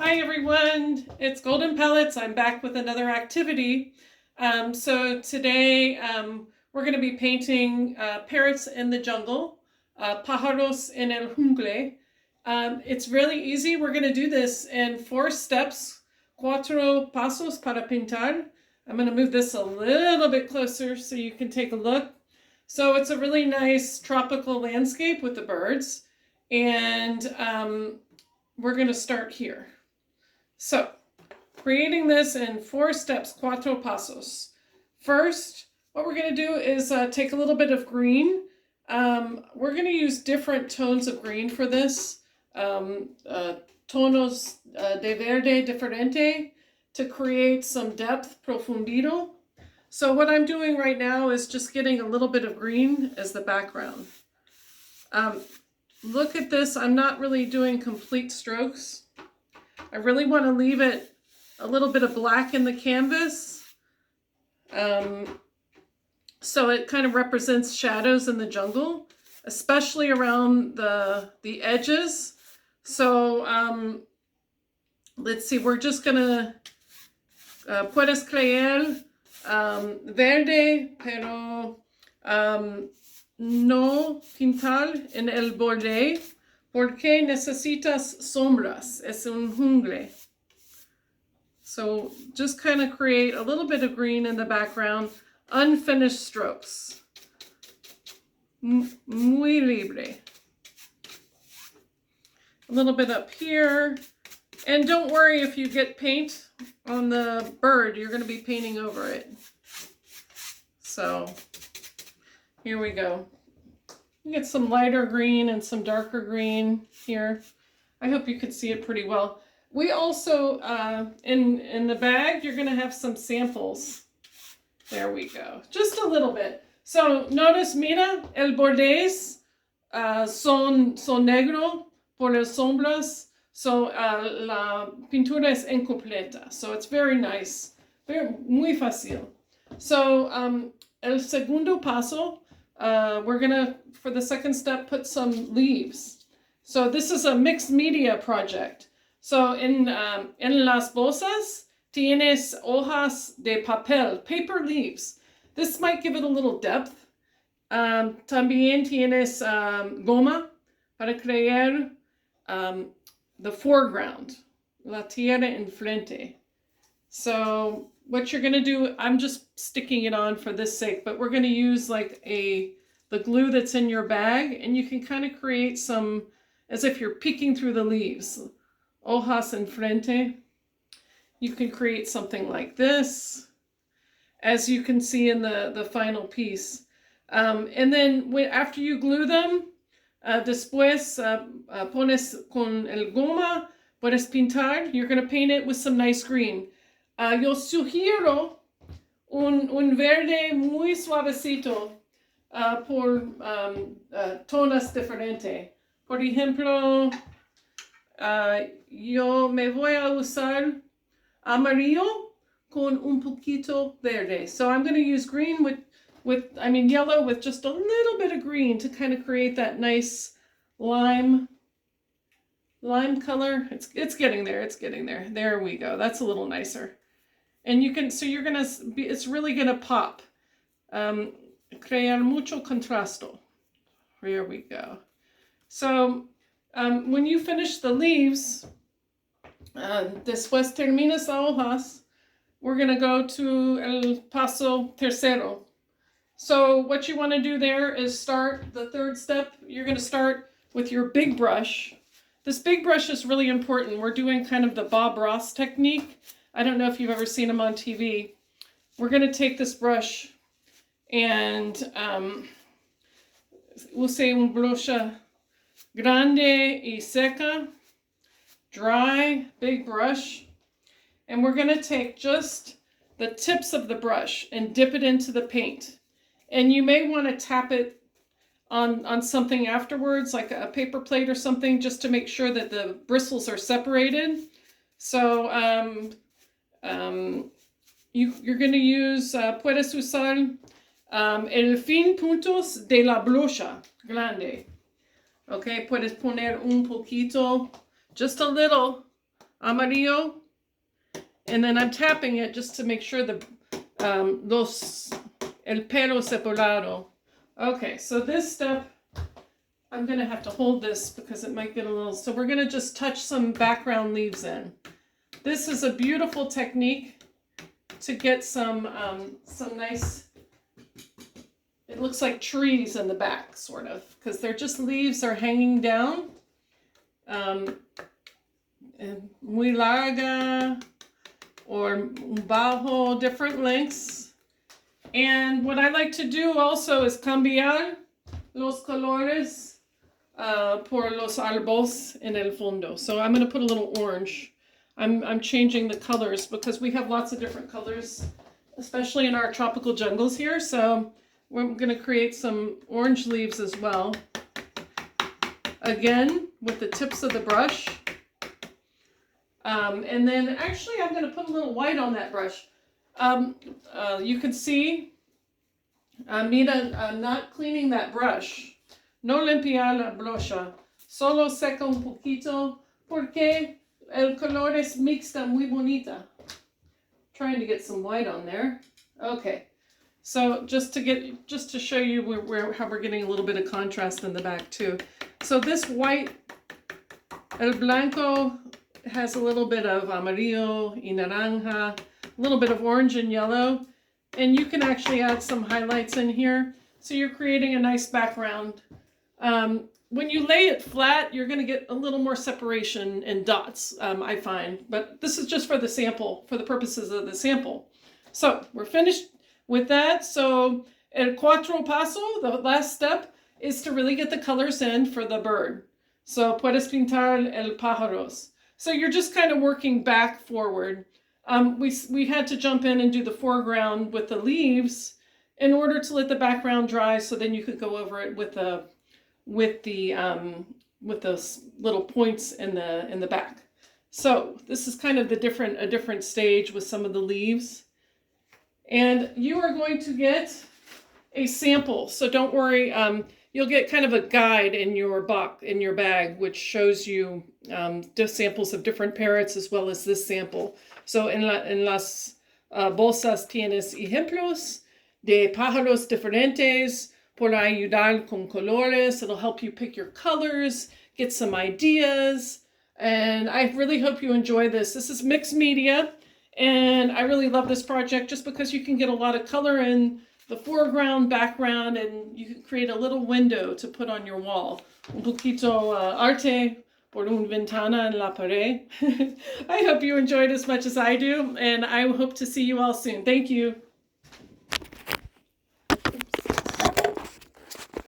Hi everyone, it's Golden Pellets. I'm back with another activity. So today we're going to be painting parrots in the jungle, pájaros en el jungle. It's really easy. We're going to do this in 4 steps, cuatro pasos para pintar. I'm going to move this a little bit closer so you can take a look. So it's a really nice tropical landscape with the birds, and we're going to start here. So, creating this in 4 steps, cuatro pasos. First, what we're going to do is take a little bit of green. We're going to use different tones of green for this. Tonos de verde diferente to create some depth, profundido. So what I'm doing right now is just getting a little bit of green as the background. Look at this. I'm not really doing complete strokes. I really want to leave it a little bit of black in the canvas. So it kind of represents shadows in the jungle, especially around the edges. So let's see, we're just going to, puedes creer, verde, pero no pintar en el borde. Porque necesitas sombras, es un jungle. So just kind of create a little bit of green in the background, unfinished strokes. Muy libre. A little bit up here. And don't worry if you get paint on the bird, you're going to be painting over it. So here we go. You get some lighter green and some darker green here. I hope you could see it pretty well. We also, in the bag, you're going to have some samples. There we go. Just a little bit. So notice, mira, el bordes son negro por las sombras. So la pintura es incompleta. So it's very nice. Muy fácil. So el segundo paso, we're gonna, for the second step, put some leaves. So this is a mixed media project. So en las bolsas tienes hojas de papel, paper leaves. This might give it a little depth. También tienes goma para crear the foreground, la tierra enfrente. So what you're going to do, I'm just sticking it on for this sake, but we're going to use like the glue that's in your bag, and you can kind of create some, as if you're peeking through the leaves. Hojas enfrente. You can create something like this, as you can see in the final piece. And then after you glue them, después pones con el goma, puedes pintar. You're going to paint it with some nice green. Yo sugiero un verde muy suavecito por tonos diferentes. Por ejemplo, yo me voy a usar amarillo con un poquito verde. So I'm going to use green yellow with just a little bit of green to kind of create that nice lime color. It's getting there. It's getting there. There we go. That's a little nicer. And you can, so you're going to be, it's really going to pop. Crear mucho contrasto. Here we go. So when you finish the leaves, después terminas las hojas, we're going to go to el paso tercero. So what you want to do there is start the third step. You're going to start with your big brush. This big brush is really important. We're doing kind of the Bob Ross technique. I don't know if you've ever seen him on TV. We're going to take this brush and we'll say un brocha grande y seca, dry, big brush. And we're going to take just the tips of the brush and dip it into the paint. And you may want to tap it on something afterwards, like a paper plate or something, just to make sure that the bristles are separated. So you're going to use, puedes usar el fin puntos de la brocha grande. Okay, puedes poner un poquito, just a little amarillo. And then I'm tapping it just to make sure the el pelo separado. Okay, so this step, I'm going to have to hold this because it might get a little, so we're going to just touch some background leaves in. This is a beautiful technique to get some nice, it looks like trees in the back, sort of, because they're just leaves are hanging down. Muy larga or bajo, different lengths. And what I like to do also is cambiar los colores por los arbos en el fondo. So I'm going to put a little orange. I'm changing the colors because we have lots of different colors, especially in our tropical jungles here. So we're going to create some orange leaves as well. Again, with the tips of the brush. And then actually I'm going to put a little white on that brush. You can see, mira, I'm not cleaning that brush. No limpiar la brocha. Solo seca un poquito porque el color es mixta muy bonita. Trying to get some white on there. Okay. So just to show you how we're getting a little bit of contrast in the back too. So this white, el blanco, has a little bit of amarillo y naranja, a little bit of orange and yellow, and you can actually add some highlights in here. So you're creating a nice background. When you lay it flat, you're going to get a little more separation and dots, I find. But this is just for the sample, for the purposes of the sample. So we're finished with that. So el cuatro paso, the last step, is to really get the colors in for the bird. So puedes pintar el pájaros. So you're just kind of working back forward. We had to jump in and do the foreground with the leaves in order to let the background dry, so then you could go over it with those little points in the back. So this is kind of a different stage with some of the leaves. And you are going to get a sample. So don't worry. You'll get kind of a guide in your bag, which shows you samples of different parrots as well as this sample. So en las bolsas tienes ejemplos de pájaros diferentes por ayudar con colores. It'll help you pick your colors, get some ideas, and I really hope you enjoy this. This is mixed media, and I really love this project just because you can get a lot of color in the foreground, background, and you can create a little window to put on your wall. Un poquito arte por una ventana en la pared. I hope you enjoyed as much as I do, and I hope to see you all soon. Thank you.